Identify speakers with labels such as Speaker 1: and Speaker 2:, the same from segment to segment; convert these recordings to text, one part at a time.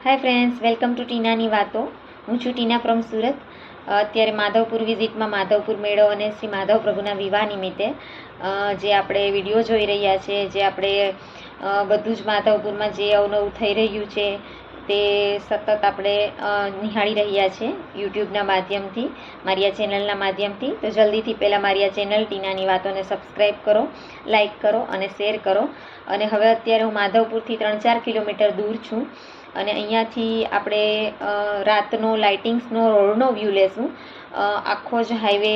Speaker 1: Hi friends, welcome to ટીનાની વાતો. હું છું ટીના ફ્રોમ સુરત. અત્યારે માધવપુર વિઝિટમાં માધવપુર મેળો અને શ્રી માધવ પ્રભુના વિવાહ નિમિત્તે જે આપણે વિડીયો જોઈ રહ્યા છે, જે આપણે બધું જ માધવપુરમાં જે અવનવું થઈ રહ્યું છે તે સતત આપણે નિહાળી રહ્યા છે યુટ્યુબના માધ્યમથી, મારી આ ચેનલના માધ્યમથી. તો જલ્દીથી પહેલાં મારી આ ચેનલ ટીનાની વાતોને સબસ્ક્રાઈબ કરો, લાઈક કરો અને શેર કરો. અને હવે અત્યારે હું માધવપુરથી 3-4 કિલોમીટર દૂર છું અને અહીંયાથી આપણે રાતનો લાઇટિંગ્સનો રોડનો વ્યૂ લેશું. આખો જ હાઈવે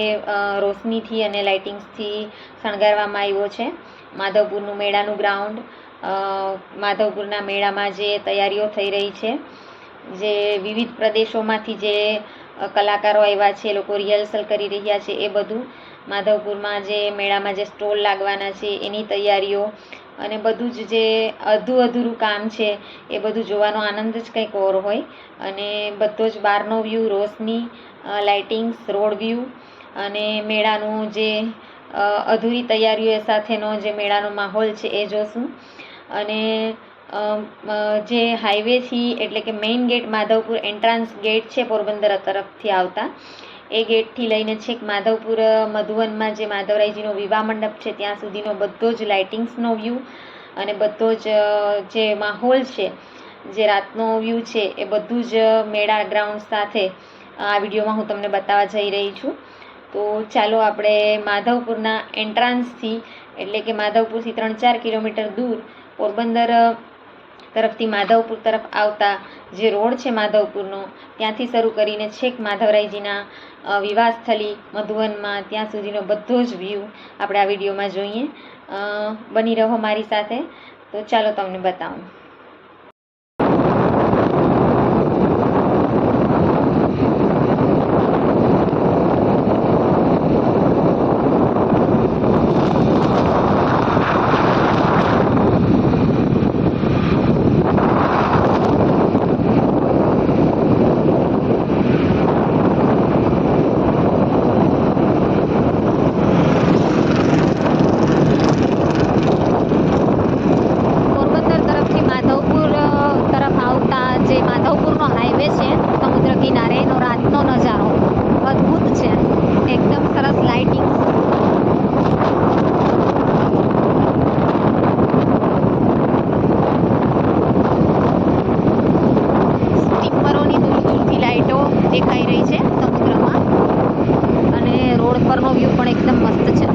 Speaker 1: રોશનીથી અને લાઇટિંગ્સથી શણગારવામાં આવ્યો છે. માધવપુરનું મેળાનું ગ્રાઉન્ડ, માધવપુરના મેળામાં જે તૈયારીઓ થઈ રહી છે, જે વિવિધ પ્રદેશોમાંથી જે કલાકારો આવ્યા છે, લોકો રિહર્સલ કરી રહ્યા છે, એ બધું માધવપુરમાં જે મેળામાં જે સ્ટોલ લાગવાના છે એની તૈયારીઓ અને બધું જ જે અધૂરું કામ છે એ બધું જોવાનો આનંદ જ કંઈક ઓર હોય. અને બધો જ બહારનો વ્યૂ, રોશની, લાઇટિંગ્સ, રોડ વ્યૂ અને મેળાનું જે અધૂરી તૈયારીઓ સાથેનો જે મેળાનો માહોલ છે એ જોશું. અને જે હાઈવેથી એટલે કે main gate, Madhavpur entrance gate છે પોરબંદર તરફથી આવતા, એ ગેટથી લઈને છેક માધવપુર મધુવનમાં જે માધવરાયજીનો વિવાહ મંડપ છે ત્યાં સુધીનો બધો જ લાઇટિંગ્સનો વ્યૂ અને બધો જ જે માહોલ છે, જે રાતનો વ્યૂ છે, એ બધું જ મેળા ગ્રાઉન્ડ સાથે આ વિડીયોમાં હું તમને બતાવવા જઈ રહી છું. તો ચાલો આપણે માધવપુરના એન્ટ્રાન્સથી એટલે કે માધવપુરથી 3-4 કિલોમીટર દૂર પોરબંદર તરફથી માધવપુર તરફ આવતા જે રોડ છે માધવપુરનો, ત્યાંથી શરૂ કરીને છેક માધવરાયજીના વિવાહ સ્થળી મધુવનમાં ત્યાં સુધીનો બધો જ વ્યૂ આપણે આ વિડીયોમાં જોઈએ. બની રહો મારી સાથે. તો ચાલો તમને બતાવું. માધવપુરનો હાઈવે છે સમુદ્ર કિનારે, એનો રાતનો નજારો અદ્ભુત છે, એકદમ સરસ લાઇટિંગ. સ્ટીમરોની દૂર દૂરથી લાઇટો દેખાઈ રહી છે સમુદ્રમાં અને રોડ પરનો વ્યૂ પણ એકદમ મસ્ત છે.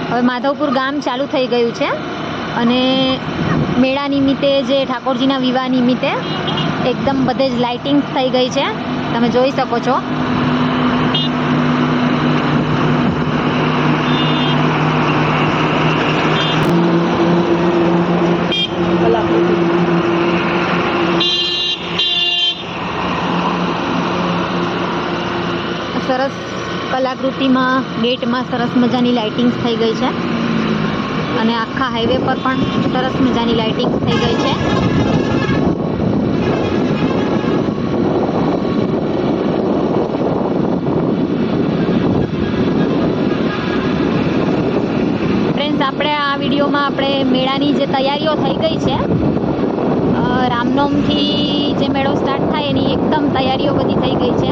Speaker 1: હવે માધવપુર ગામ ચાલુ થઈ ગયું છે અને મેળા નિમિત્તે, જે ઠાકોરજીના વિવાહ નિમિત્તે એકદમ બધે જ લાઇટિંગ થઈ ગઈ છે, તમે જોઈ શકો છો. કલાકૃતિ સંસ્કૃતિમાં ગેટમાં સરસ મજાની લાઇટિંગ્સ થઈ ગઈ છે અને આખા હાઈવે પર પણ સરસ મજાની લાઇટિંગ્સ થઈ ગઈ છે. ફ્રેન્ડ્સ, આપણે આ વિડીયોમાં આપણે મેળાની જે તૈયારીઓ થઈ ગઈ છે, રામનવમીથી જે મેળો સ્ટાર્ટ થાય એની એકદમ તૈયારીઓ બધી થઈ ગઈ છે.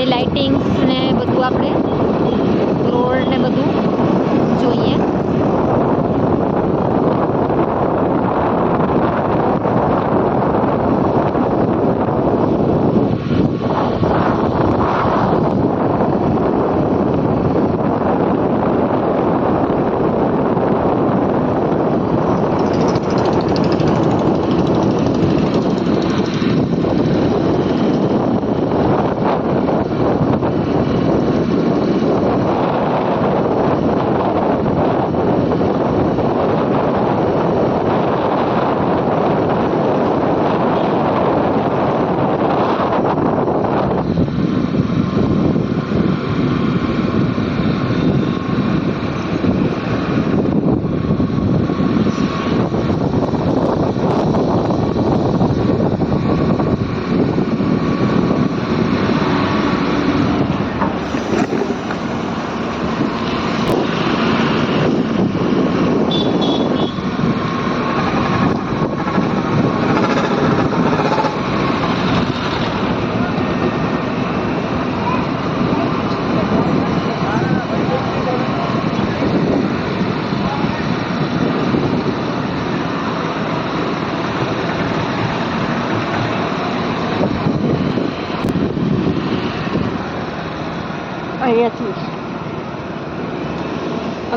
Speaker 1: એ લાઇટિંગ્સ ને બધું આપણે રોડ ને બધું જોઈએ.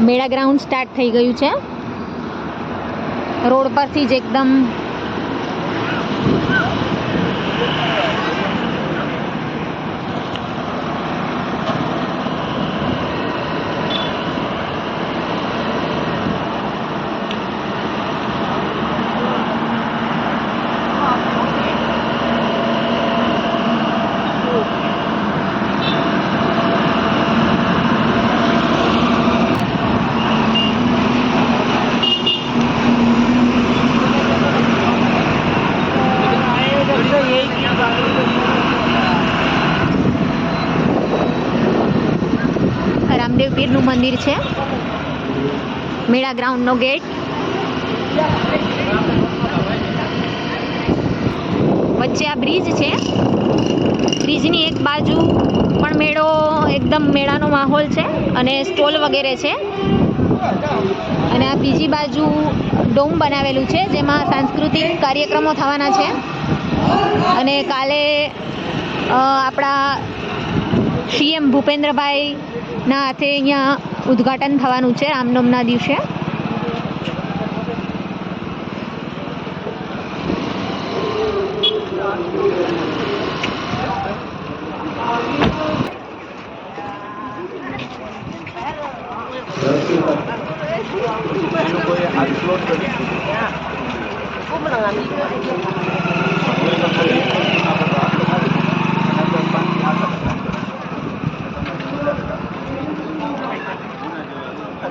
Speaker 1: મેળા ગ્રાઉન્ડ સ્ટાર્ટ થઈ ગયું છે. રોડ પરથી જ એકદમ રામદેવ પીરનું મંદિર છે. મેળા ગ્રાઉન્ડનો ગેટ. વચ્ચે આ બ્રિજ છે. બ્રિજની એક બાજુ પણ મેળો, એકદમ મેળાનો માહોલ છે અને સ્ટોલ વગેરે છે. અને આ બીજી બાજુ ડોમ બનાવેલું છે જેમાં સાંસ્કૃતિક કાર્યક્રમો થવાના છે. અને કાલે આપણા સીએમ ભૂપેન્દ્રભાઈના હાથે અહીંયા ઉદ્ઘાટન થવાનું છે રામનવમીના દિવસે.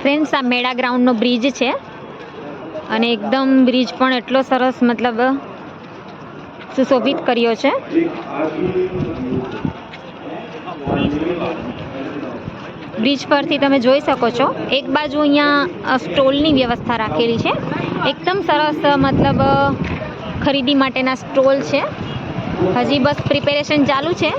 Speaker 1: ફ્રેન્ડ્સ, આ મેળા ગ્રાઉન્ડનો બ્રિજ છે અને એકદમ બ્રિજ પણ એટલો સરસ મતલબ સુશોભિત કર્યો છે. બ્રિજ પરથી તમે જોઈ શકો છો, એક બાજુ અહીંયા સ્ટોલની વ્યવસ્થા રાખેલી છે. એકદમ સરસ મતલબ ખરીદી માટેના સ્ટોલ છે. હજી બસ પ્રિપેરેશન ચાલુ છે.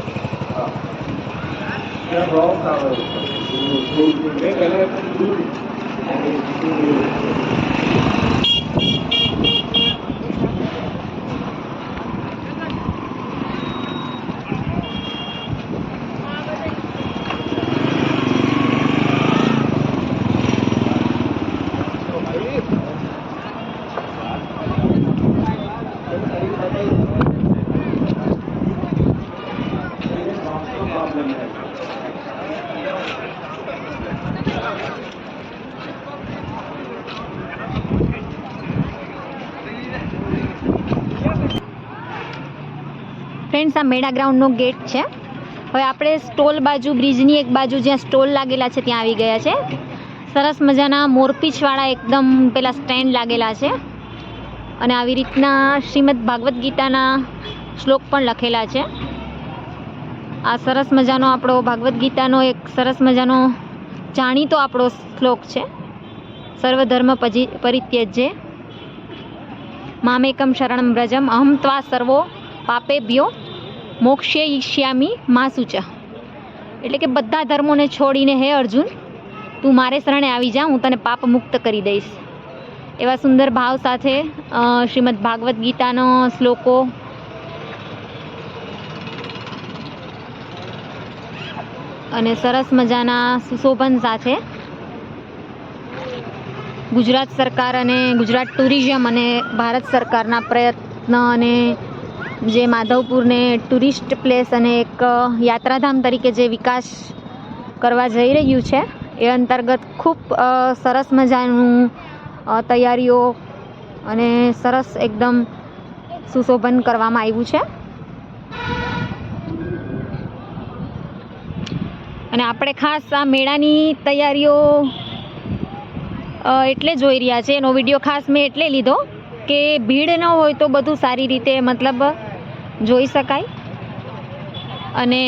Speaker 1: ફ્રેન્ડ્સ, આ મેળા ગ્રાઉન્ડનો ગેટ છે હવે આપણે સ્ટોલ બાજુ, બ્રિજની એક બાજુ જ્યાં સ્ટોલ લાગેલા છે ત્યાં આવી ગયા છે. સરસ મજાના મોરપીંછવાળા એકદમ પેલા સ્ટેન્ડ લાગેલા છે અને આવી રીતના શ્રીમદ ભાગવત ગીતાના શ્લોક પણ લખેલા છે. આ સરસ મજાનો આપણો ભાગવત ગીતાનો એક સરસ મજાનો જાણીતો આપણો શ્લોક છે. સર્વધર્મ પરિત્યજ્ય મામેકમ શરણમ વ્રજમ અહમ ત્વા સર્વો પાપેભ્યો મોક્ષયિષ્યામિ મા શુચ. એટલે કે બધા ધર્મોને છોડીને હે અર્જુન, તું મારે શરણે આવી જા, હું તને પાપ મુક્ત કરી દઈશ. એવા સુંદર ભાવ સાથે શ્રીમદ ભાગવત ગીતાનો શ્લોકો અને સરસ મજાના સુશોભન સાથે ગુજરાત સરકાર અને ગુજરાત ટુરિઝમ અને ભારત સરકારના પ્રયત્ન અને જે માધવપુરને ટુરિસ્ટ પ્લેસ અને એક યાત્રાધામ તરીકે જે વિકાસ કરવા જઈ રહ્યું છે એ અંતર્ગત ખૂબ સરસ મજાનું તૈયારીઓ અને સરસ એકદમ સુશોભન કરવામાં આવ્યું છે. અને આપણે ખાસ આ મેળાની તૈયારીઓ એટલે જોઈ રહ્યા છે, એનો વિડીયો ખાસ મેં એટલે લીધો કે ભીડ ન હોય તો બધું સારી રીતે મતલબ જોઈ શકાય. અને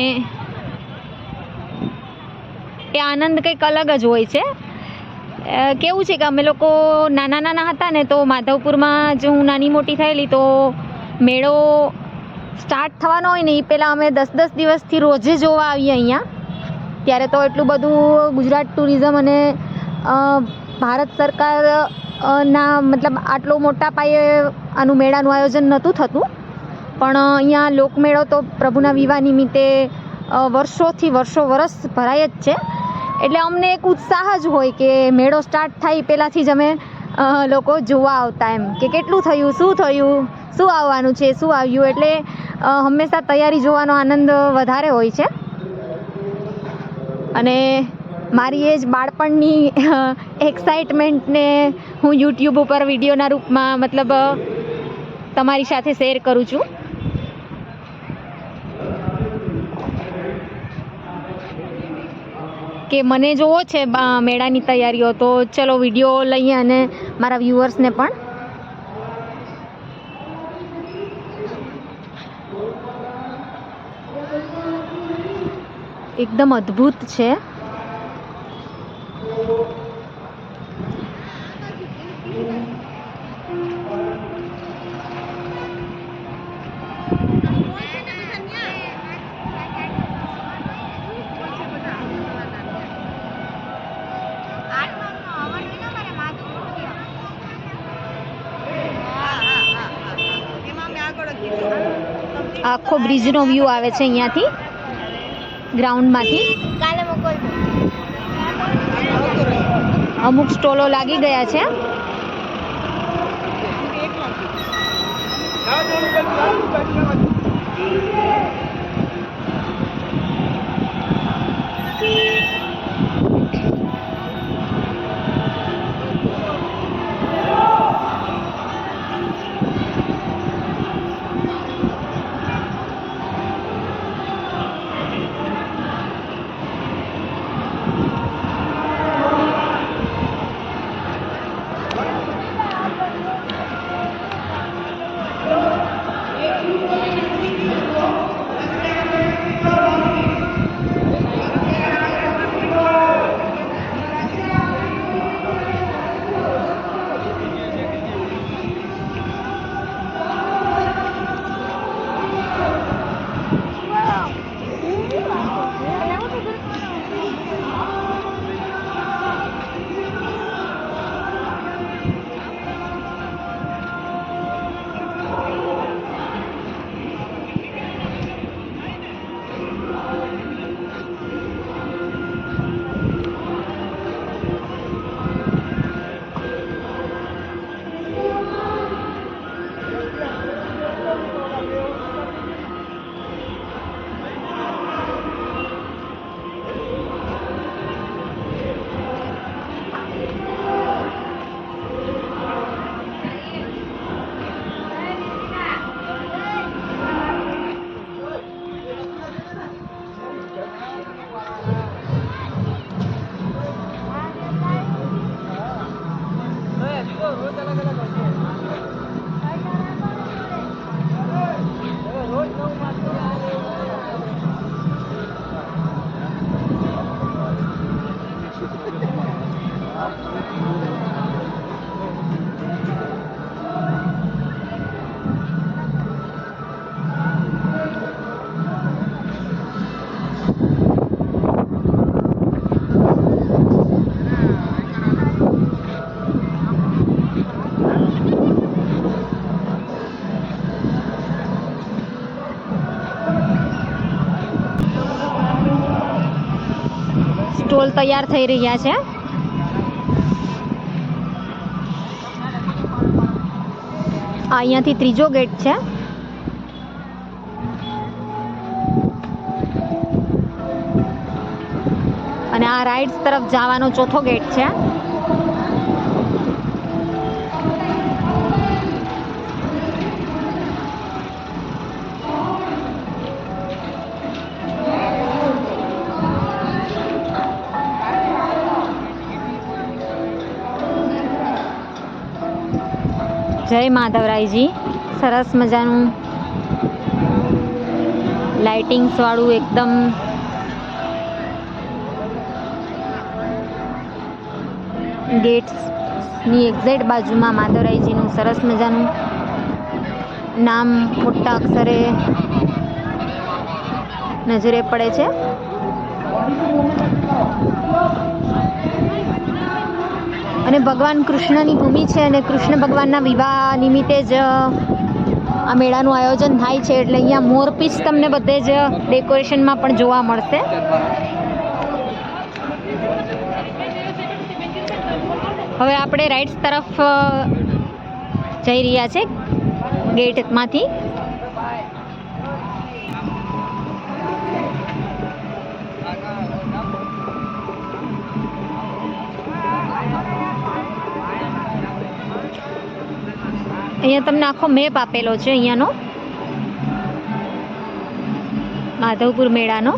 Speaker 1: એ આનંદ કંઈક અલગ જ હોય છે. કેવું છે કે અમે લોકો નાના હતા ને તો માધવપુરમાં જો હું નાની મોટી થયેલી તો મેળો સ્ટાર્ટ થવાનો હોય ને એ પહેલાં અમે 10-10 દિવસથી રોજે જોવા આવીએ અહીંયા. ત્યારે તો એટલું બધું ગુજરાત ટુરિઝમ અને ભારત સરકાર ના મતલબ આટલો મોટા પાયે આનું મેળાનું આયોજન નહોતું થતું. પણ અહીંયા લોકમેળો તો પ્રભુના વિવાહ નિમિત્તે વર્ષોથી વર્ષ ભરાય જ છે. એટલે અમને એક ઉત્સાહ જ હોય કે મેળો સ્ટાર્ટ થાય પહેલાંથી જ અમે લોકો જોવા આવતા એમ કે કેટલું થયું, શું આવવાનું છે, શું આવ્યું. એટલે હંમેશા તૈયારી જોવાનો આનંદ વધારે હોય છે. અને મારી એ જ બાળપણની એક્સાઇટમેન્ટને હું યુટ્યુબ ઉપર વિડીયોના રૂપમાં મતલબ તમારી સાથે શેર કરું છું. કે મને જોવો છે મેળાની તૈયારીઓ, તો ચલો વિડીયો લઈએ અને મારા વ્યુઅર્સને પણ એકદમ અદ્ભુત છે. આખો બ્રિજનો વ્યૂ આવે છે અહીંયાથી, ગ્રાઉન્ડમાંથી. અમુક સ્ટોલો લાગી ગયા છે. તૈયાર થઈ રહ્યા છે. અહીંયાથી ત્રીજો ગેટ છે. અને આ રાઇડ્સ તરફ જવાનો ચોથો ગેટ છે. જય માધવરાયજી. સરસ મજાનું લાઇટિંગ્સ વાળું એકદમ ગેટ્સની એક્ઝેક્ટ બાજુમાં માધવરાયજીનું સરસ મજાનું નામ મોટા અક્ષરે નજરે પડે છે. અને ભગવાન કૃષ્ણની ભૂમિ છે અને કૃષ્ણ ભગવાનના વિવાહ નિમિત્તે જ આ મેળાનું આયોજન થાય છે. એટલે અહીંયા મોરપીંછ તમને બધે જ ડેકોરેશનમાં પણ જોવા મળશે. હવે આપણે રાઇટ્સ તરફ જઈ રહ્યા છે ગેટમાંથી. અહીંયા તમને આખો મેપ આપેલો છે અહીંયાનો માધવપુર મેળાનો.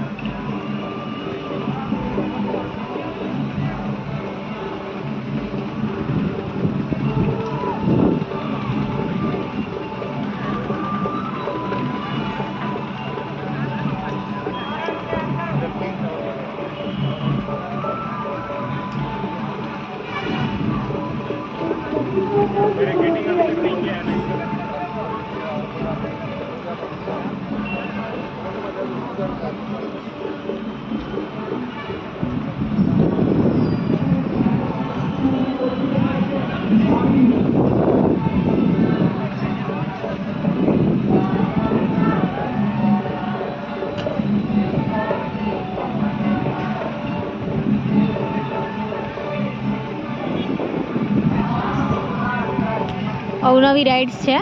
Speaker 1: અવનવી રાઇડ્સ છે.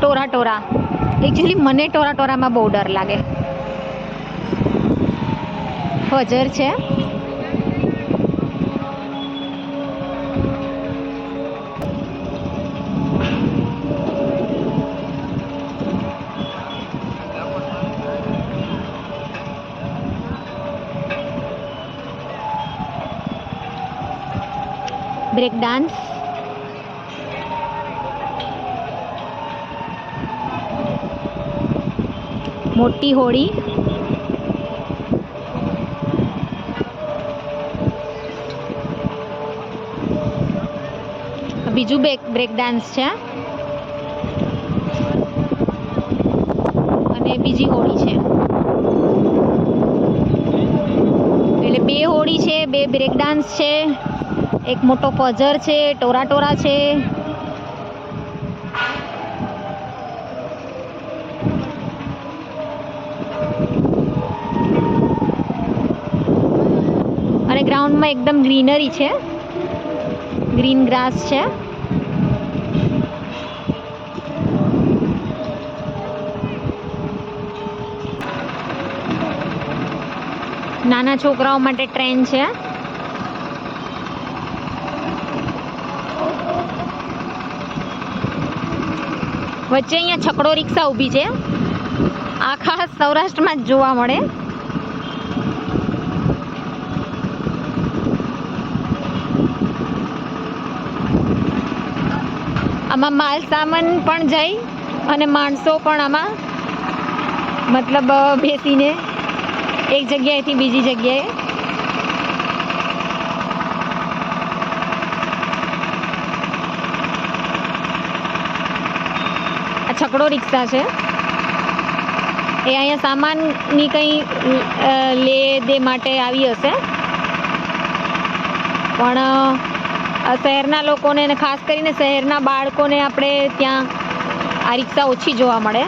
Speaker 1: ટોરા ટોરા એકચ્યુઅલી મને ટોરા ટોરામાં બહુ ડર લાગે. ફજર છે. Break dance. મોટી હોળી. બીજું બ્રેક ડાન્સ છે અને બીજી હોળી છે. એટલે બે હોળી છે, બે બ્રેક ડાન્સ છે, એક મોટો ફજર છે, ટોરા ટોરા છે. અને ગ્રાઉન્ડમાં એકદમ ગ્રીનરી છે, ગ્રીન ગ્રાસ છે. નાના છોકરાઓ માટે ટ્રેન છે. વચ્ચે અહીંયા છકડો રિક્ષા ઊભી છે. આખા સૌરાષ્ટ્રમાં જ જોવા મળે. આમાં માલ સામાન પણ જાય અને માણસો પણ આમાં મતલબ બેસીને એક જગ્યાએથી બીજી જગ્યાએ આ છકડો રિક્ષા છે. એ અહીંયા સામાનની કંઈ લે દે માટે આવી હશે, પણ શહેરના લોકોને અને ખાસ કરીને શહેરના બાળકોને આપણે ત્યાં આ રિક્ષા ઓછી જોવા મળે.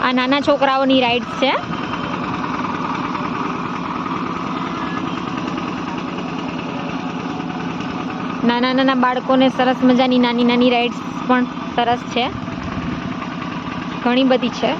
Speaker 1: આ નાના છોકરાઓની રાઇડ્સ છે. નાના નાના બાળકોને સરસ મજાની નાની નાની રાઇડ્સ પણ સરસ છે, ઘણી બધી છે.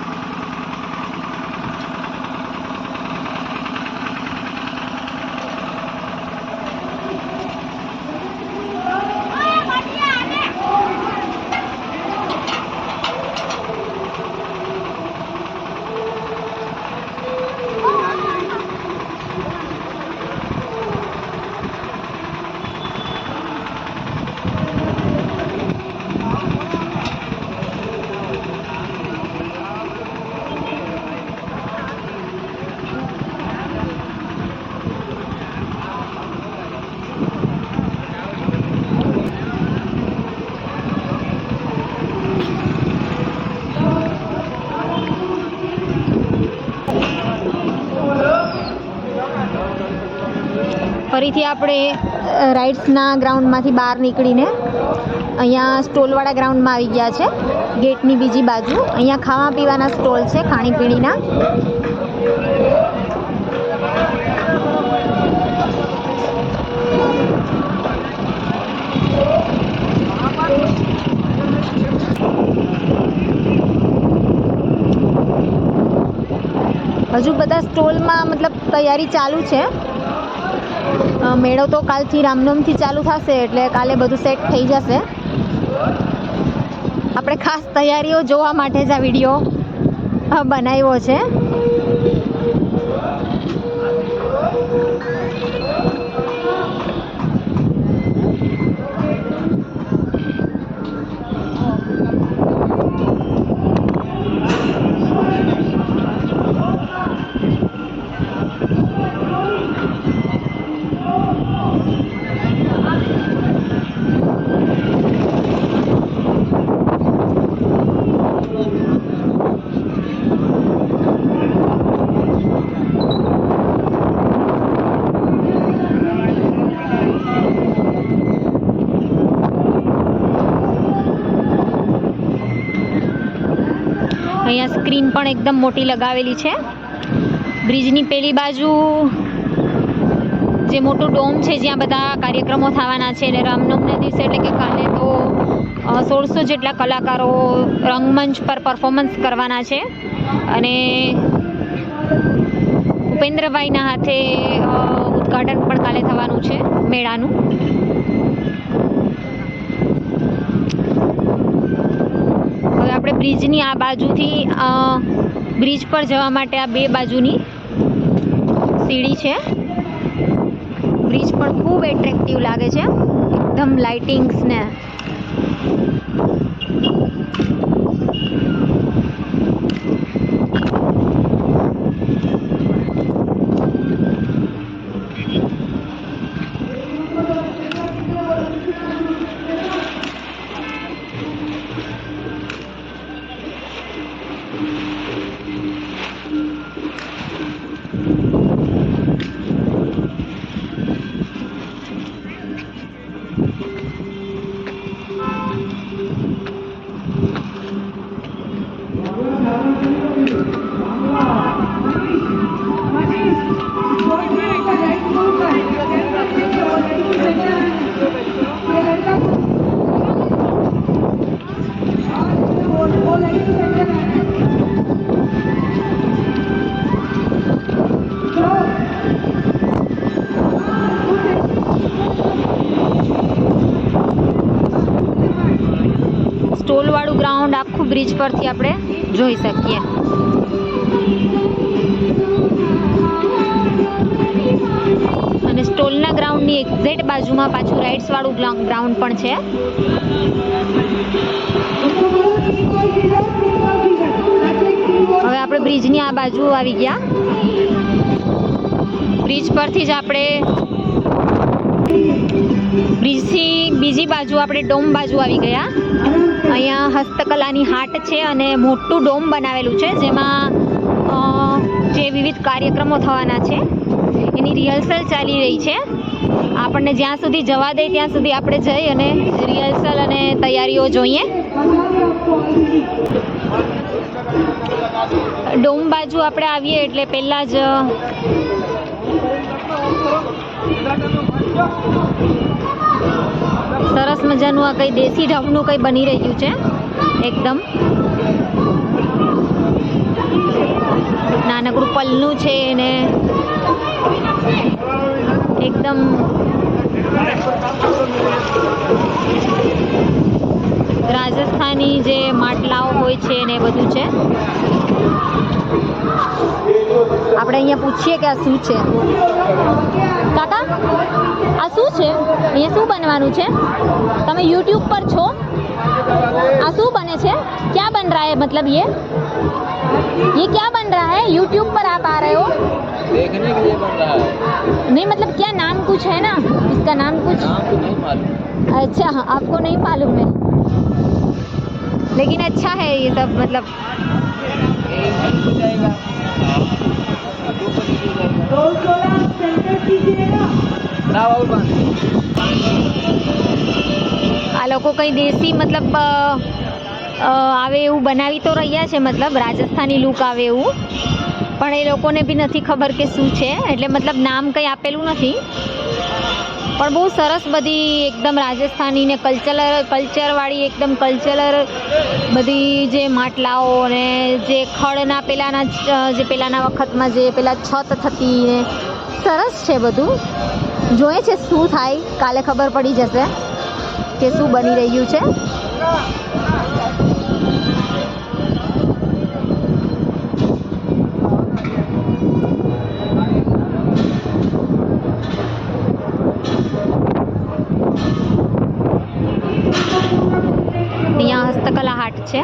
Speaker 1: ફરીથી આપણે રાઇડ્સના ગ્રાઉન્ડમાંથી બહાર નીકળીને અહીંયા સ્ટોલવાળા ગ્રાઉન્ડમાં આવી ગયા છે. ગેટની બીજી બાજુ અહીંયા ખાવા પીવાના સ્ટોલ છે, ખાણીપીણીના. હજુ બધા સ્ટોલમાં મતલબ તૈયારી ચાલુ છે. મેળો તો કાલથી રામનવમીથી ચાલુ થશે, એટલે કાલે બધું સેટ થઈ જશે. આપણે ખાસ તૈયારીઓ જોવા માટે જ આ વિડીયો બનાવ્યો છે. અહીંયા સ્ક્રીન પણ એકદમ મોટી લગાવેલી છે. બ્રિજની પેલી બાજુ જે મોટું ડોમ છે જ્યાં બધા કાર્યક્રમો થવાના છે, અને રામનવમીના દિવસે એટલે કે કાલે તો 1600 જેટલા કલાકારો રંગમંચ પર પરફોર્મન્સ કરવાના છે. અને ઉપેન્દ્રભાઈના હાથે ઉદ્ઘાટન પણ કાલે થવાનું છે મેળાનું. હવે આપણે બ્રિજની આ બાજુથી બ્રિજ પર જવા માટે આ બે બાજુની સીડી છે. બ્રિજ પણ ખૂબ એટ્રેક્ટિવ લાગે છે, એકદમ લાઇટિંગ્સ ને. સ્ટોલવાળું ગ્રાઉન્ડ આખું બ્રિજ પરથી આપણે જોઈ શકીએ. અને સ્ટોલના ગ્રાઉન્ડની એક્ઝેક્ટ બાજુમાં પાછું રાઇડ્સવાળું ગ્રાઉન્ડ પણ છે. હવે આપણે બ્રિજની આ બાજુ આવી ગયા. બ્રિજ પરથી જ આપણે બ્રિજથી બીજી બાજુ આપણે ડોમ બાજુ આવી ગયા. અહીંયા હસ્તકલાની હાટ છે અને મોટું ડોમ બનાવેલું છે જેમાં જે વિવિધ કાર્યક્રમો થવાના છે એની રિહર્સલ ચાલી રહી છે. આપણને જ્યાં સુધી જવા દે ત્યાં સુધી આપણે જઈ અને રિહર્સલ અને તૈયારીઓ જોઈએ. ડોમ બાજુ આપણે આવીએ એટલે પહેલાં જ સરસ મજાનું આ કંઈ દેશી ઢબનું કંઈ બની રહ્યું છે. એકદમ નાનકડું પલ્લું છે ને એકદમ રાજસ્થાની જે માટલાઓ હોય છે ને એ બધું છે. આપણે અહીંયા પૂછીએ કે આ શું છે. કાકા આ શું છે? અહીંયા શું બનવાનું છે? તમે યુટ્યુબ પર છો? આ શું બને છે? क्या बन रहा है? मतलब ये क्या बन रहा है? यूट्यूब पर आप आ रहे हो?
Speaker 2: देखने के लिए बन रहा है.
Speaker 1: नहीं मतलब क्या नाम कुछ है ना, इसका नाम कुछ?
Speaker 2: नाम तो नहीं मालूम.
Speaker 1: अच्छा हाँ, आपको नहीं मालूम है, लेकिन अच्छा है ये सब. मतलब આ લોકો કંઈ દેશી મતલબ આવે એવું બનાવી તો રહ્યા છે, મતલબ રાજસ્થાની લુક આવે એવું, પણ એ લોકોને બી નથી ખબર કે શું છે. એટલે મતલબ નામ કંઈ આપેલું નથી, પણ બહુ સરસ બધી એકદમ રાજસ્થાની ને કલ્ચરવાળી એકદમ કલ્ચરલ બધી જે માટલાઓ ને જે ખડના પેલાના વખતમાં જે પેલા છત થતી ને સરસ છે બધું. જોઈએ છે શું થાય, કાલે ખબર પડી જશે કે શું બની રહ્યું છે. અહીંયા હસ્તકલા હાટ છે.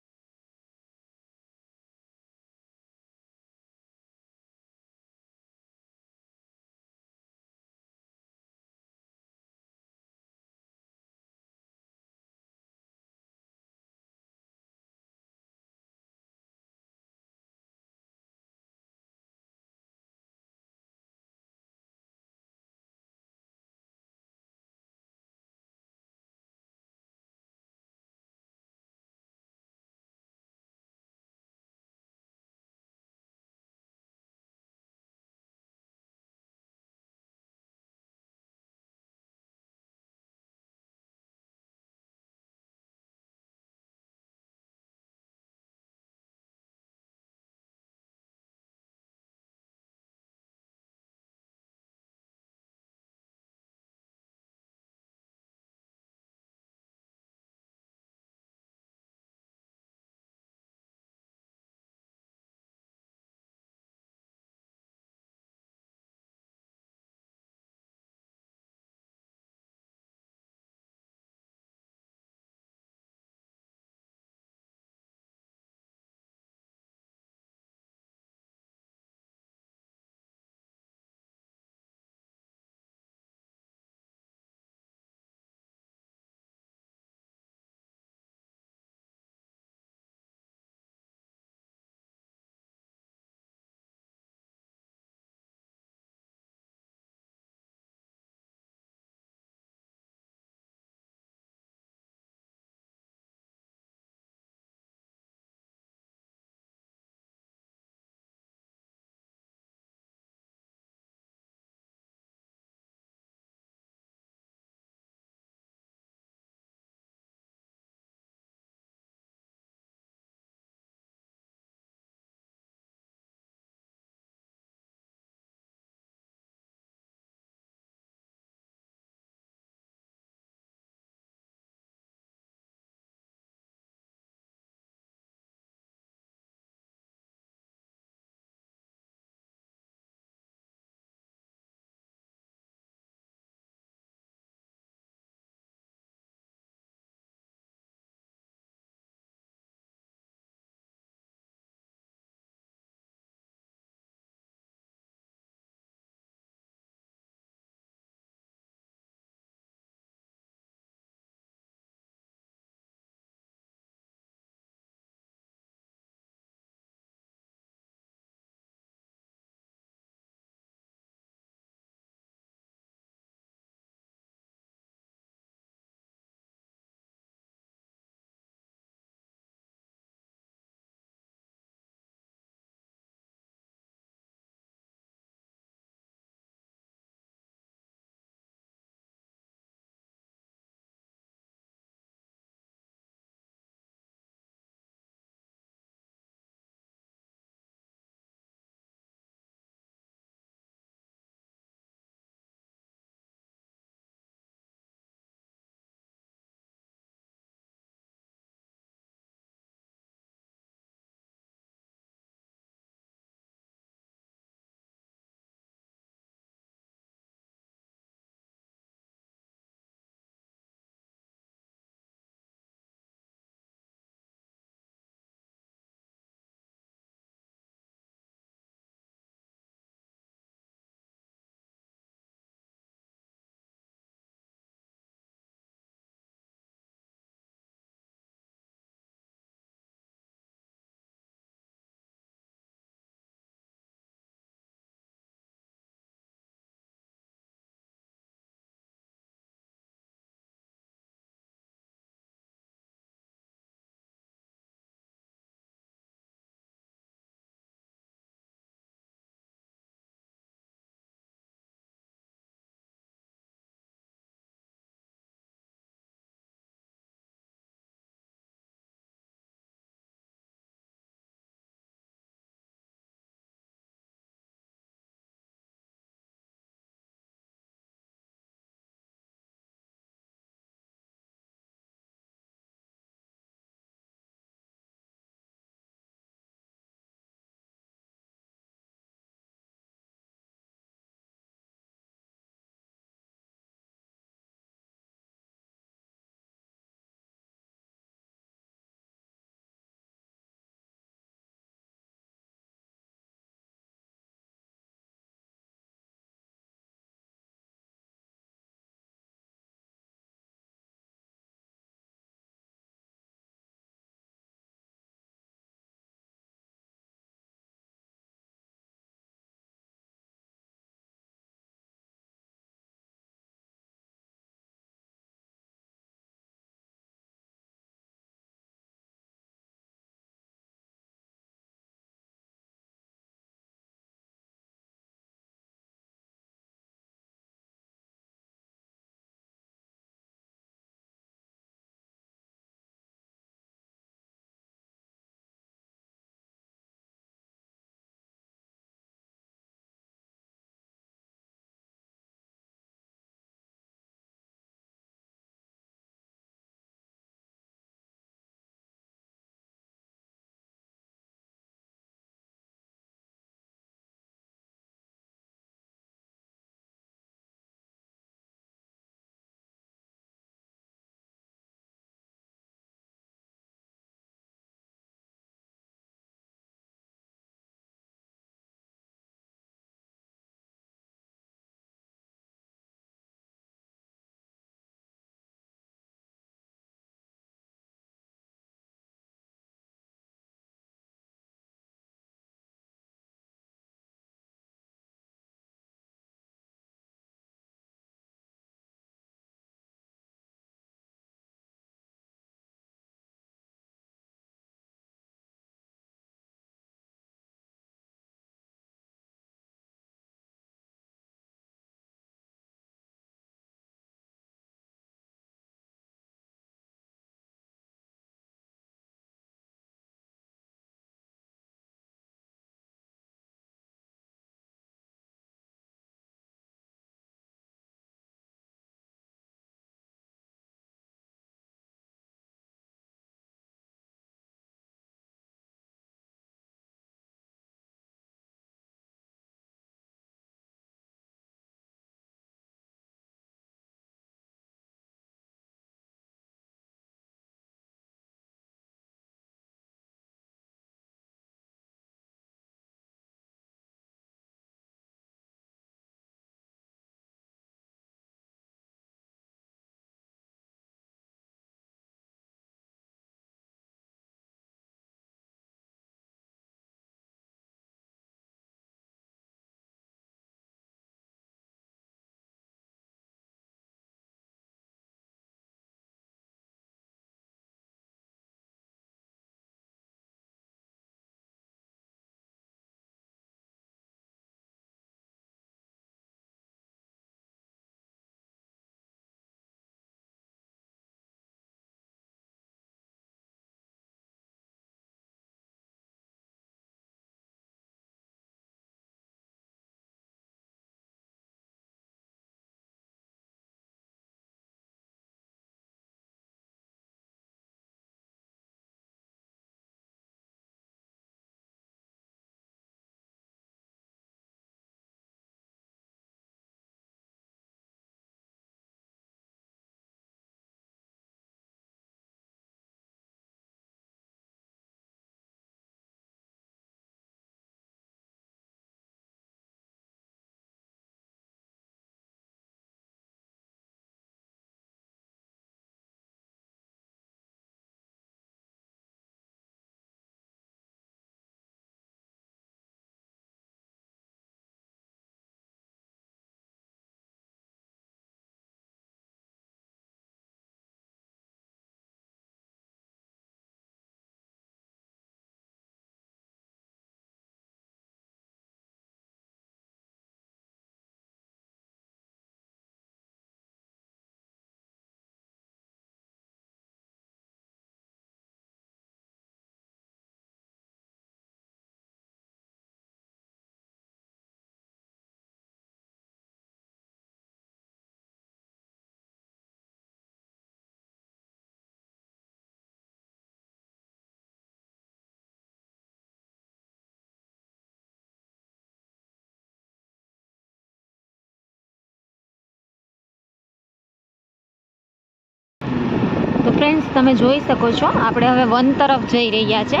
Speaker 1: ફ્રેન્ડ્સ, તમે જોઈ શકો છો આપણે હવે વન તરફ જઈ રહ્યા છે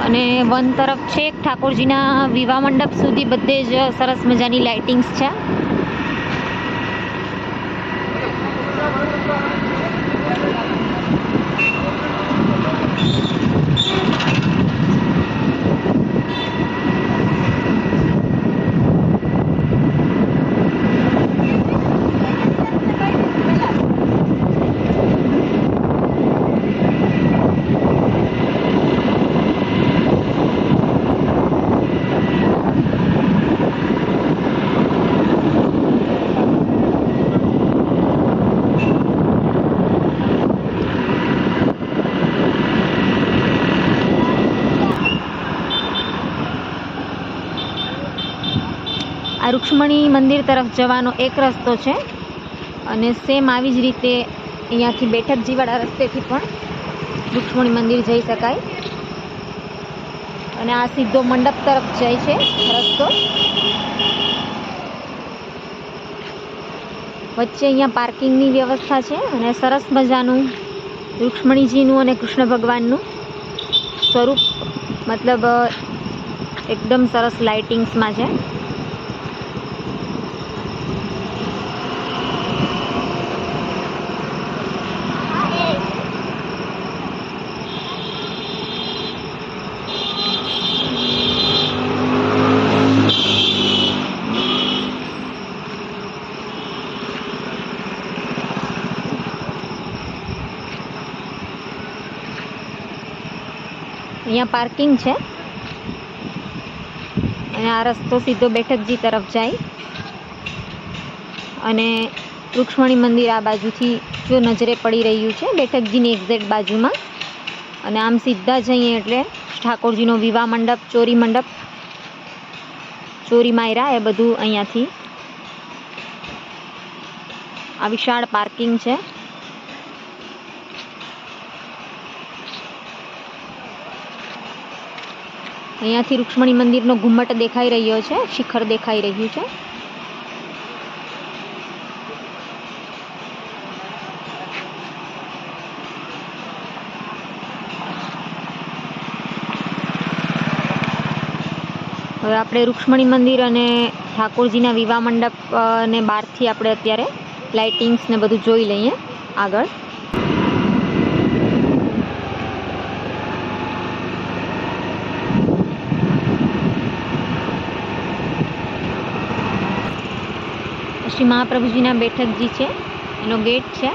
Speaker 1: અને વન તરફ છેક ઠાકોરજીના વિવાહ મંડપ સુધી બધે જ સરસ મજાની લાઇટિંગ્સ છે. આ રૂક્ષ્મણી મંદિર તરફ જવાનો એક રસ્તો છે અને સેમ આવી જ રીતે અહીંયાથી બેઠકજીવાળા રસ્તેથી પણ રૂક્ષ્મણી મંદિર જઈ શકાય. અને આ સીધો મંડપ તરફ જાય છે રસ્તો. વચ્ચે અહીંયા પાર્કિંગની વ્યવસ્થા છે અને સરસ મજાનું રૂક્ષ્મણીજીનું અને કૃષ્ણ ભગવાનનું સ્વરૂપ, મતલબ એકદમ સરસ લાઇટિંગ્સમાં છે. અહીંયા પાર્કિંગ છે અને આ રસ્તો સીધો બેઠકજી તરફ જાય અને રૂક્ષ્મણી મંદિર આ બાજુથી જો નજરે પડી રહ્યું છે બેઠકજીની એક્ઝેક્ટ બાજુમાં. અને આમ સીધા જઈએ એટલે ઠાકોરજીનો વિવાહ મંડપ, ચોરી મંડપ, ચોરી માયરા, એ બધું અહીંયાથી. આ વિશાળ પાર્કિંગ છે. અહીંયાથી રૂક્ષ્મણી મંદિરનો ઘુમ્મટ દેખાઈ રહ્યો છે, શિખર દેખાઈ રહ્યું છે. હવે આપણે રૂક્ષ્મણી મંદિર અને ઠાકોરજીના વિવાહ મંડપ ને બહારથી આપણે અત્યારે લાઇટિંગ્સ ને બધું જોઈ લઈએ આગળ. શ્રી મહાપ્રભુજીના બેઠકજી છે, એનો ગેટ છે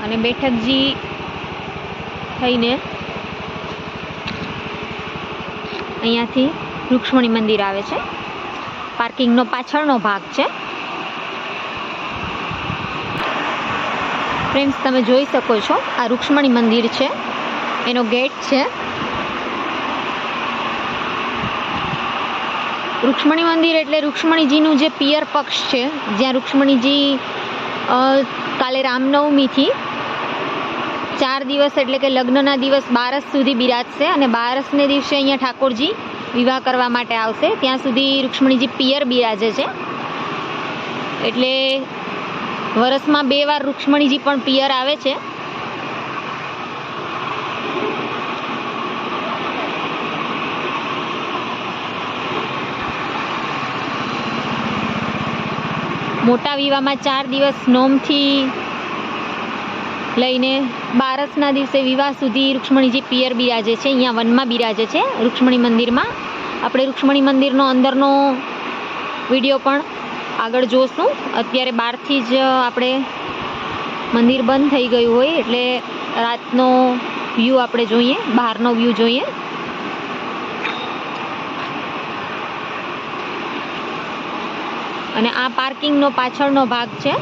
Speaker 1: અને બેઠકજી થઈને અહીંયાથી રૂક્ષ્મણી મંદિર આવે છે. પાર્કિંગનો પાછળનો ભાગ છે. ફ્રેન્ડ્સ, તમે જોઈ શકો છો આ રૂક્ષ્મણી મંદિર છે, એનો ગેટ છે. રૂક્ષ્મણી મંદિર એટલે રૂક્ષ્મણીજીનું જે પિયર પક્ષ છે, જ્યાં રૂક્ષ્મણીજી કાલે રામનવમીથી 4 દિવસ એટલે કે લગ્નના દિવસ 12 સુધી બિરાજશે અને 12ને દિવસે અહીંયા ઠાકોરજી વિવાહ કરવા માટે આવશે. ત્યાં સુધી રૂક્ષ્મણીજી પિયર બિરાજે છે. એટલે વર્ષમાં 2 વાર રૂક્ષ્મણીજી પણ પિયર આવે છે. મોટા વિવાહમાં 4 દિવસ નોમથી લઈને 12ના દિવસે વિવાહ સુધી રૂક્ષ્મણીજી પિયર બિરાજે છે. અહીંયા વનમાં બિરાજે છે રૂક્ષ્મણી મંદિરમાં. આપણે રૂક્ષ્મણી મંદિરનો અંદરનો વિડીયો પણ આગળ જોશું. અત્યારે બહારથી જ આપણે મંદિર બંધ થઈ ગયું હોય એટલે રાતનો વ્યૂ આપણે જોઈએ, બહારનો વ્યૂ જોઈએ. અને આ પાર્કિંગનો પાછળનો ભાગ છે.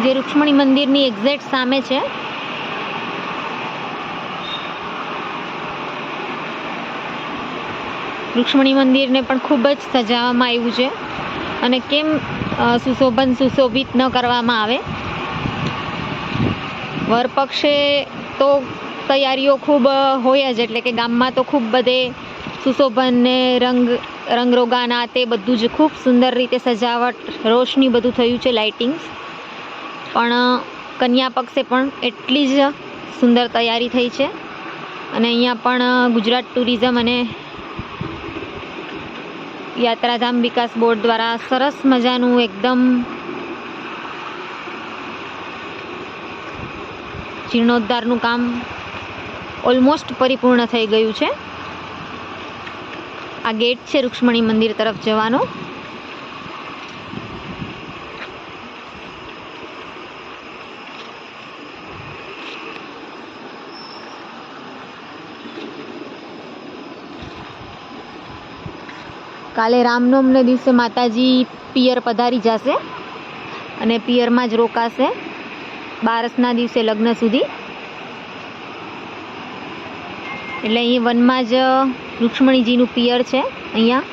Speaker 1: જે રૂક્ષ્મણી મંદિરની એક્ઝેક્ટ સામે છે. રૂક્ષ્મણી મંદિરને પણ ખૂબ જ સજાવવામાં આવ્યું છે અને કેમ સુશોભિત ન કરવામાં આવે. વરપક્ષે તો તૈયારીઓ ખૂબ હોય જ, એટલે કે ગામમાં તો ખૂબ બધે સુશોભન ને રંગરોગાના તે બધું જ ખૂબ સુંદર રીતે સજાવટ, રોશની બધું થયું છે, લાઇટિંગ્સ. પણ કન્યા પક્ષે પણ એટલી જ સુંદર તૈયારી થઈ છે. અને અહીંયા પણ ગુજરાત ટુરિઝમ અને યાત્રાધામ વિકાસ બોર્ડ દ્વારા સરસ મજાનું એકદમ જીર્ણોદ્ધારનું કામ ઓલમોસ્ટ પરિપૂર્ણ થઈ ગયું છે. આ ગેટ છે રૂક્ષ્મણી મંદિર તરફ જવાનો. કાલે રામનવમને દિવસે માતાજી પિયર પધારી જશે અને પિયરમાં જ રોકાશે બારસના દિવસે લગ્ન સુધી. એટલે અહીં વનમાં જ રૂક્ષ્મણીજીનું પિયર છે. અહીંયા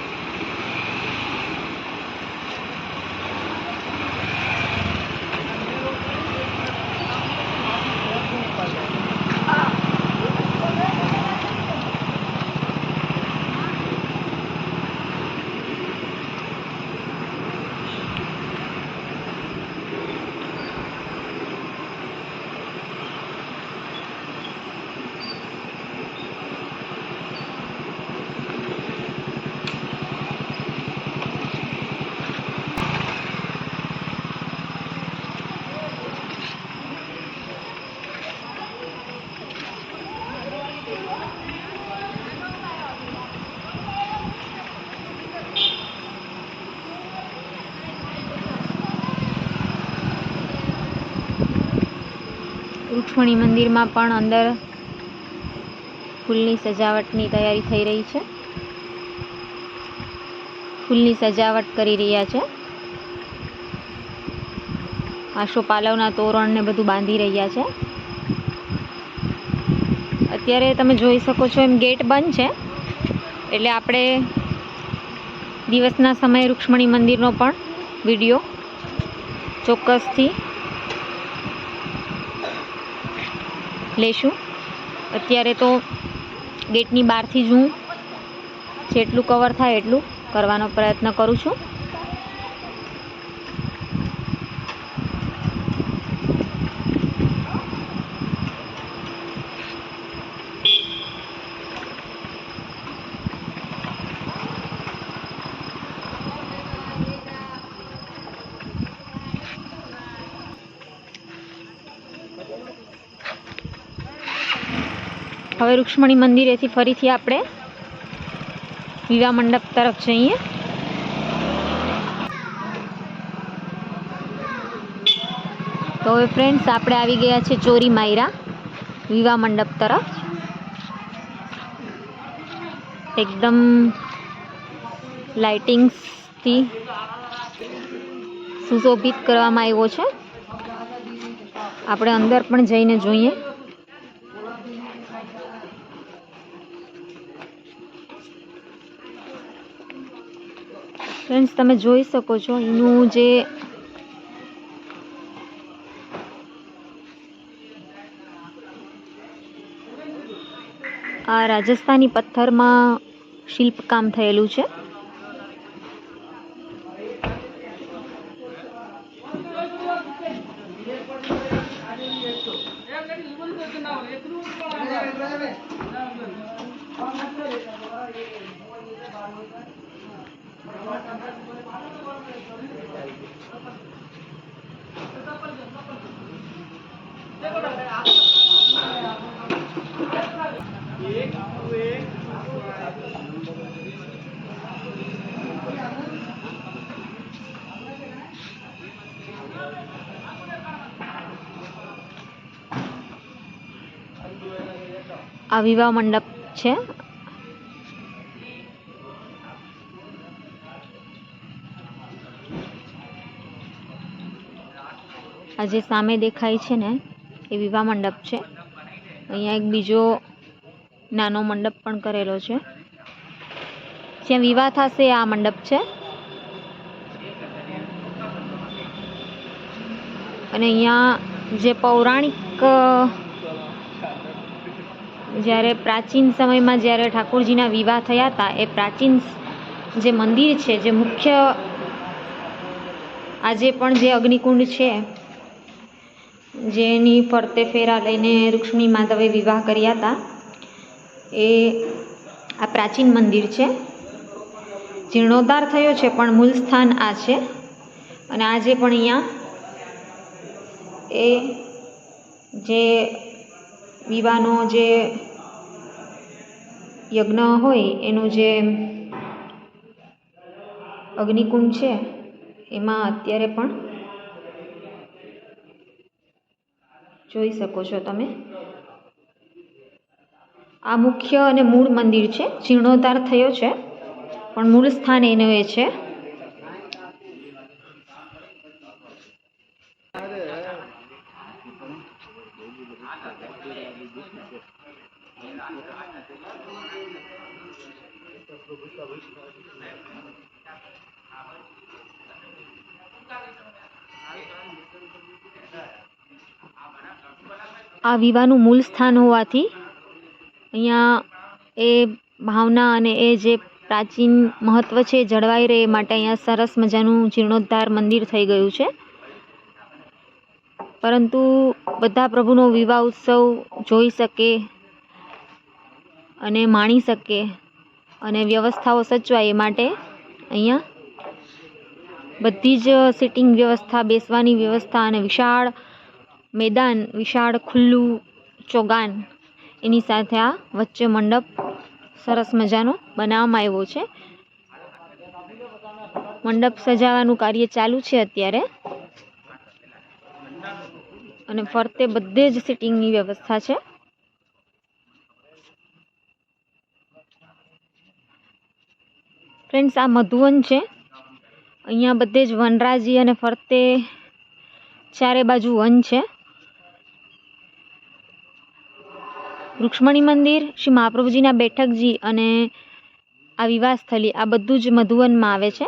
Speaker 1: રૂક્ષ્મણી મંદિરમાં પણ અંદર ફૂલની સજાવટની તૈયારી થઈ રહી છે. ફૂલની સજાવટ કરી રહ્યા છે. આશોપાલવના તોરણને બધું બાંધી રહ્યા છે. અત્યારે તમે જોઈ શકો છો એમ ગેટ બંધ છે, એટલે આપણે દિવસના સમયે રૂક્ષ્મણી મંદિરનો પણ વિડીયો ચોક્કસથી લેશું. અત્યારે તો ગેટની બહારથી જ હું જેટલું કવર થાય એટલું કરવાનો પ્રયત્ન કરું છું. હવે રૂક્ષ્મણી મંદિરેથી ફરીથી આપણે વિવાહ મંડપ તરફ જઈએ. તો હવે ફ્રેન્ડ્સ આપણે આવી ગયા છે ચોરી માયરા વિવાહ મંડપ તરફ. એકદમ લાઇટિંગ્સથી સુશોભિત કરવામાં આવ્યો છે. આપણે અંદર પણ જઈને જોઈએ. ફ્રેન્ડ્સ, તમે જોઈ શકો છો એનું જે આ રાજસ્થાની પથ્થરમાં શિલ્પકામ થયેલું છે. આ વિવાહ મંડપ છે. આ જે સામે દેખાય છે ને એ વિવાહ મંડપ છે. અહીંયા એક બીજો નાનો મંડપ પણ કરેલો છે. જ્યાં વિવાહ થશે આ મંડપ છે. અને અહીંયા જે પૌરાણિક જ્યારે પ્રાચીન સમયમાં જ્યારે ઠાકોરજીના વિવાહ થયા હતા એ પ્રાચીન જે મંદિર છે, જે મુખ્ય આજે પણ જે અગ્નિકુંડ છે, જેની ફરતે ફેરા લઈને રૂક્ષ્મણી માધવે વિવાહ કર્યા હતા, એ આ પ્રાચીન મંદિર છે. જીર્ણોદ્ધાર થયો છે પણ મૂળ સ્થાન આ છે. અને આજે પણ અહીંયા એ જે વિવાહનો જે યજ્ઞ હોય એનું જે અગ્નિકુંડ છે એમાં અત્યારે પણ જોઈ શકો છો તમે. આ મુખ્ય અને મૂળ મંદિર છે. જીર્ણોદ્ધાર થયો છે પણ મૂળ સ્થાન એનું એ છે. આ વિવાહનું મૂળ સ્થાન હોવાથી અહીંયા એ ભાવના અને એ જે પ્રાચીન મહત્વ છે જળવાઈ રહે માટે અહીંયા સરસ મજાનું જીર્ણોદ્ધાર મંદિર થઈ ગયું છે. પરંતુ બધા પ્રભુનો વિવાહ ઉત્સવ જોઈ શકે અને માણી શકે અને વ્યવસ્થાઓ સચવાય એ માટે અહીંયા બધી જ સિટિંગ વ્યવસ્થા, બેસવાની વ્યવસ્થા અને વિશાળ મેદાન, વિશાળ ખુલ્લું ચોગાન, એની સાથે આ વચ્ચે મંડપ સરસ મજાનો બનાવવામાં આવ્યો છે. મંડપ સજાવવાનું કાર્ય ચાલુ છે અત્યારે અને ફરતે બધે જ સિટિંગની વ્યવસ્થા છે. ફ્રેન્ડ્સ, આ મધુવન છે. અહીંયા બધે જ વનરાજી અને ફરતે ચારે બાજુ વન છે. રૂક્ષ્મણી મંદિર, શ્રી મહાપ્રભુજીના બેઠકજી અને આ વિવાહ સ્થલી આ બધું જ મધુવનમાં આવે છે.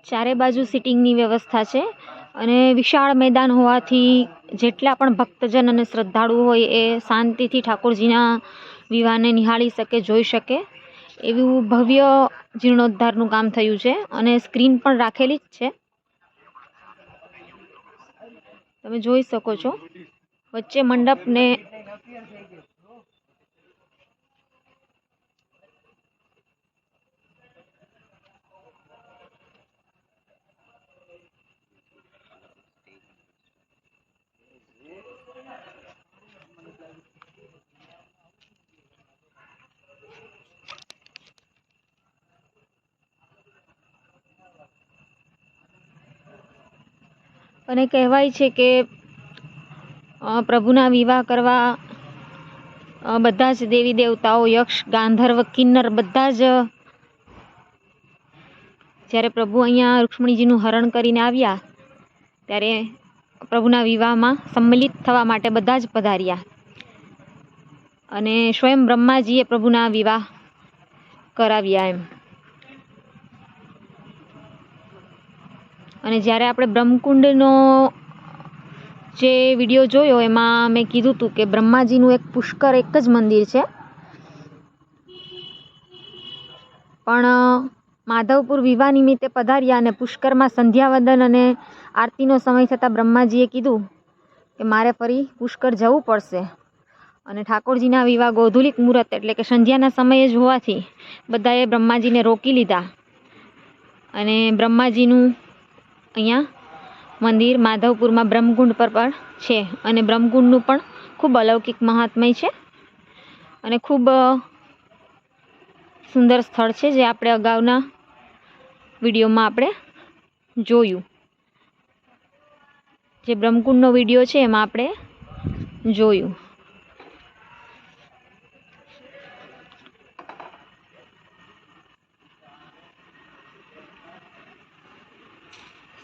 Speaker 1: ચારે બાજુ સિટિંગની વ્યવસ્થા છે અને વિશાળ મેદાન હોવાથી જેટલા પણ ભક્તજન અને શ્રદ્ધાળુ હોય એ શાંતિથી ઠાકોરજીના વિવાહને નિહાળી શકે, જોઈ શકે એવું ભવ્ય જીર્ણોદ્ધારનું કામ થયું છે. અને સ્ક્રીન પણ રાખેલી જ છે, તમે જોઈ શકો છો. વચ્ચે મંડપને અને કહેવાય છે કે પ્રભુના વિવાહ કરવા બધા જ દેવી દેવતાઓ, યક્ષ, ગાંધર્વ, કિન્નર બધા જ જ્યારે પ્રભુ અહીંયા રૂક્ષ્મણીજીનું હરણ કરીને આવ્યા ત્યારે પ્રભુના વિવાહમાં સંમિલિત થવા માટે બધા જ પધાર્યા અને સ્વયં બ્રહ્માજીએ પ્રભુના વિવાહ કરાવ્યા એમ. અને જ્યારે આપણે બ્રહ્મકુંડનો જે વિડીયો જોયો એમાં મેં કીધું હતું કે બ્રહ્માજીનું એક પુષ્કર એક જ મંદિર છે, પણ માધવપુર વિવાહ નિમિત્તે પધાર્યા અને પુષ્કરમાં સંધ્યાવંદન અને આરતીનો સમય થતાં બ્રહ્માજીએ કીધું કે મારે ફરી પુષ્કર જવું પડશે. અને ઠાકોરજીના વિવાહ ગોધુલિક મુહૂર્ત એટલે કે સંધ્યાના સમયે જ હોવાથી બધાએ બ્રહ્માજીને રોકી લીધા અને બ્રહ્માજીનું અહીંયા મંદિર માધવપુરમાં બ્રહ્મકુંડ પર પણ છે. અને બ્રહ્મકુંડનું પણ ખૂબ અલૌકિક મહાત્મય છે અને ખૂબ સુંદર સ્થળ છે, જે આપણે અગાઉના વિડીયોમાં આપણે જોયું. જે બ્રહ્મકુંડનો વિડીયો છે એમાં આપણે જોયું.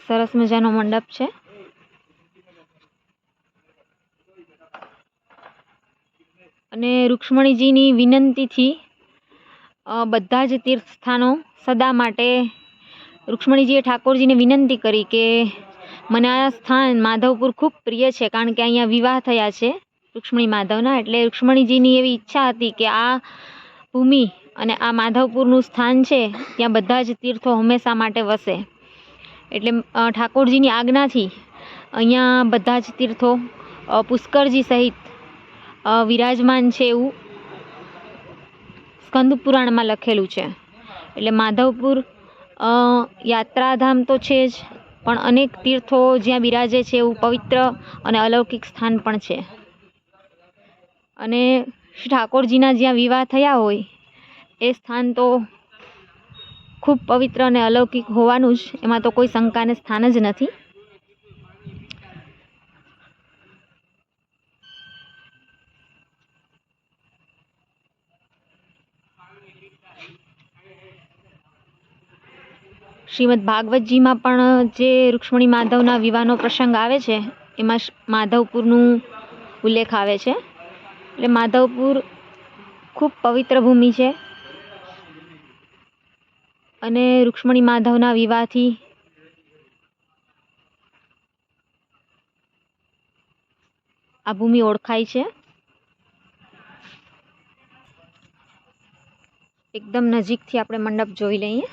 Speaker 1: સરસ મજાનો મંડપ છે. અને રૂક્ષ્મણીજીની વિનંતીથી બધા જ તીર્થ સ્થાનો સદા માટે રૂક્ષ્મણીજીએ ઠાકોરજીને વિનંતી કરી કે મને આ સ્થાન માધવપુર ખૂબ પ્રિય છે, કારણ કે અહીંયા વિવાહ થયા છે રૂક્ષ્મણી માધવના. એટલે રૂક્ષ્મણીજીની એવી ઈચ્છા હતી કે આ ભૂમિ અને આ માધવપુરનું સ્થાન છે ત્યાં બધા જ તીર્થો હંમેશા માટે વસે. એટલે ઠાકોરજીની આજ્ઞાથી અહીંયા બધા જ તીર્થો પુષ્કરજી સહિત વિરાજમાન છે એવું સ્કંદ પુરાણમાં લખેલું છે. એટલે માધવપુર યાત્રાધામ તો છે જ, પણ અનેક તીર્થો જ્યાં બિરાજે છે એવું પવિત્ર અને અલૌકિક સ્થાન પણ છે. અને શ્રી ઠાકોરજીના જ્યાં વિવાહ થયા હોય એ સ્થાન તો ખૂબ પવિત્ર અને અલૌકિક હોવાનું જ, એમાં તો કોઈ શંકાને સ્થાન જ નથી. શ્રીમદ ભાગવતજીમાં પણ જે રૂક્ષ્મણી માધવના વિવાહનો પ્રસંગ આવે છે એમાં માધવપુરનું ઉલ્લેખ આવે છે. એટલે માધવપુર ખૂબ પવિત્ર ભૂમિ છે અને રૂક્ષ્મણી માધવના વિવાહથી આ ભૂમિ ઓળખાય છે. એકદમ નજીકથી આપણે મંડપ જોઈ લઈએ.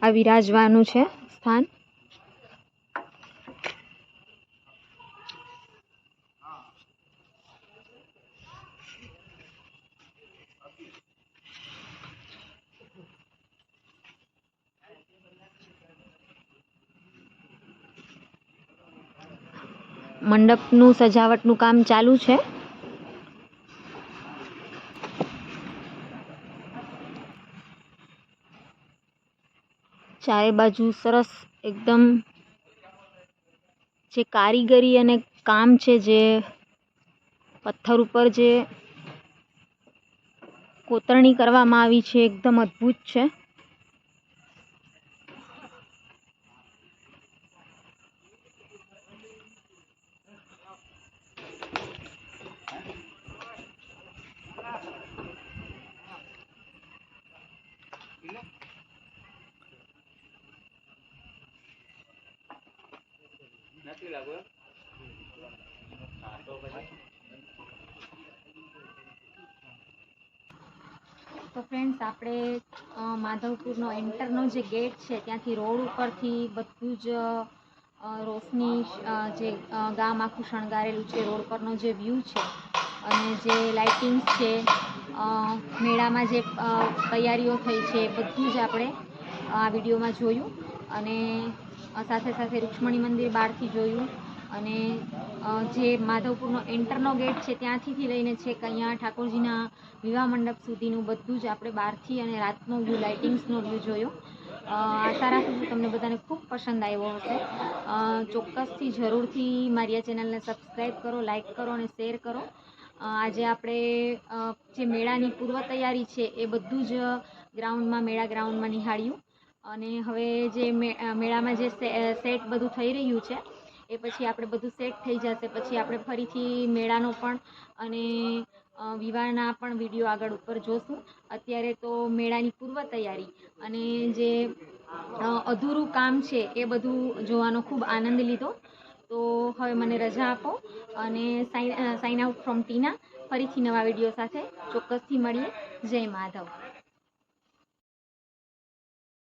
Speaker 1: આ વિરાજવાનું છે સ્થાન. મંડપનું સજાવટનું કામ ચાલુ છે. ચારે બાજુ સરસ એકદમ જે કારીગરી અને કામ છે, જે પથ્થર ઉપર જે કોતરણી કરવામાં આવી છે એકદમ અદ્ભુત છે. તો ફ્રેન્ડ્સ, આપણે માધવપુરનો એન્ટરનો જે ગેટ છે ત્યાંથી રોડ ઉપરથી બધું જ રોશની જે ગામ આખું શણગારેલું છે, રોડ પરનો જે વ્યૂ છે અને જે લાઇટિંગ્સ છે, મેળામાં જે તૈયારીઓ થઈ છે બધું જ આપણે આ વિડીયોમાં જોયું. અને સાથે સાથે રૂક્ષ્મણી મંદિર બહારથી જોયું. અને જે માધવપુરનો એન્ટરનો ગેટ છે ત્યાંથી લઈને છેક અહીંયા ઠાકોરજીના વિવાહ મંડપ સુધીનું બધું જ આપણે બહારથી અને રાતનો વ્યૂ, લાઇટિંગ્સનો વ્યૂ જોયો. આશા રાખું છું તમને બધાને ખૂબ પસંદ આવ્યો હશે. ચોક્કસથી જરૂરથી મારી આ ચેનલને સબસ્ક્રાઈબ કરો, લાઇક કરો અને શેર કરો. આજે આપણે જે મેળાની પૂર્વ તૈયારી છે એ બધું જ મેળા ગ્રાઉન્ડમાં નિહાળ્યું. અને હવે જે મેળામાં જે સેટ બધું થઈ રહ્યું છે એ પછી આપણે બધું સેટ થઈ જશે પછી આપણે ફરીથી મેળાનો પણ અને વિવાહના પણ વિડીયો આગળ ઉપર જોશું. અત્યારે તો મેળાની પૂર્વ તૈયારી અને જે અધૂરું કામ છે એ બધું જોવાનો ખૂબ આનંદ લીધો. તો હવે મને રજા આપો અને સાઇન આઉટ ફ્રોમ ટીના. ફરીથી નવા વિડીયો સાથે ચોક્કસથી મળીએ. જય માધવ.